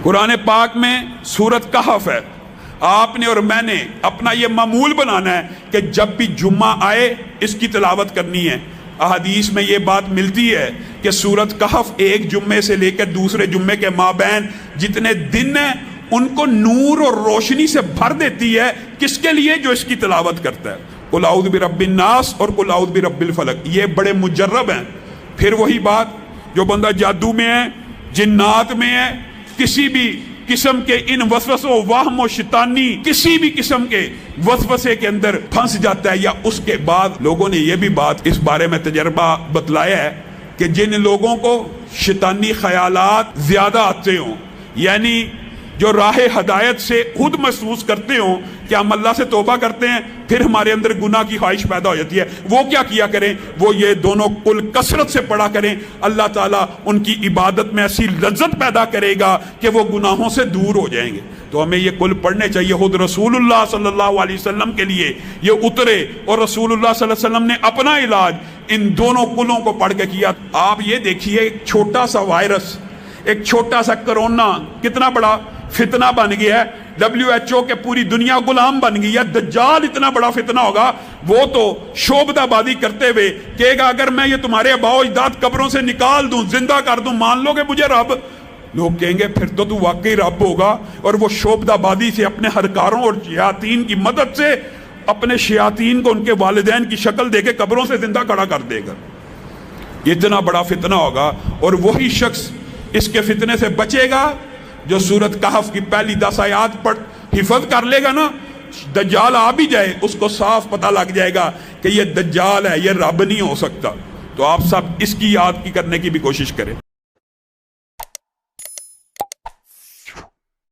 قرآن پاک میں سورت کہف ہے. آپ نے اور میں نے اپنا یہ معمول بنانا ہے کہ جب بھی جمعہ آئے اس کی تلاوت کرنی ہے. احادیث میں یہ بات ملتی ہے کہ سورت کہف ایک جمعے سے لے کر دوسرے جمعے کے مابین جتنے دن ہیں ان کو نور اور روشنی سے بھر دیتی ہے. کس کے لیے؟ جو اس کی تلاوت کرتا ہے. قل اعوذ برب الناس اور قل اعوذ برب الفلق یہ بڑے مجرب ہیں. پھر وہی بات، جو بندہ جادو میں ہے، جنات میں ہے، کسی بھی قسم کے ان وسوسوں، وہم و شیطانی کسی بھی قسم کے وسوسے کے اندر پھنس جاتا ہے، یا اس کے بعد لوگوں نے یہ بھی بات اس بارے میں تجربہ بتلایا ہے کہ جن لوگوں کو شیطانی خیالات زیادہ آتے ہوں، یعنی جو راہ ہدایت سے خود محسوس کرتے ہوں کہ ہم اللہ سے توبہ کرتے ہیں پھر ہمارے اندر گناہ کی خواہش پیدا ہو جاتی ہے، وہ کیا کیا کریں؟ وہ یہ دونوں کل کثرت سے پڑھا کریں. اللہ تعالیٰ ان کی عبادت میں ایسی لذت پیدا کرے گا کہ وہ گناہوں سے دور ہو جائیں گے. تو ہمیں یہ کل پڑھنے چاہیے. خود رسول اللہ صلی اللہ علیہ وسلم کے لیے یہ اترے اور رسول اللہ صلی اللہ علیہ وسلم نے اپنا علاج ان دونوں کلوں کو پڑھ کے کیا. آپ یہ دیکھیے، ایک چھوٹا سا وائرس، ایک چھوٹا سا کرونا کتنا بڑا فتنہ بن گیا ہے. WHO کے پوری دنیا غلام بن گئی ہے. دجال اتنا بڑا فتنہ ہوگا، وہ تو شعبدہ بازی کرتے ہوئے کہے گا اگر میں یہ تمہارے آباء و اجداد قبروں سے نکال دوں، زندہ کر دوں، مان لو گے مجھے رب؟ لوگ کہیں گے پھر تو واقعی رب ہوگا. اور وہ شعبدہ بازی سے اپنے ہرکاروں اور شیاطین کی مدد سے اپنے شیاطین کو ان کے والدین کی شکل دے کے قبروں سے زندہ کھڑا کر دے گا. اتنا بڑا فتنہ ہوگا. اور وہی شخص اس کے فتنے سے بچے گا جو سورت کہف کی پہلی 10 آیات پڑھ حفظ کر لے گا نا. دجال آ بھی جائے اس کو صاف پتہ لگ جائے گا کہ یہ دجال ہے، یہ رب نہیں ہو سکتا. تو آپ سب اس کی یاد کی کرنے کی بھی کوشش کریں.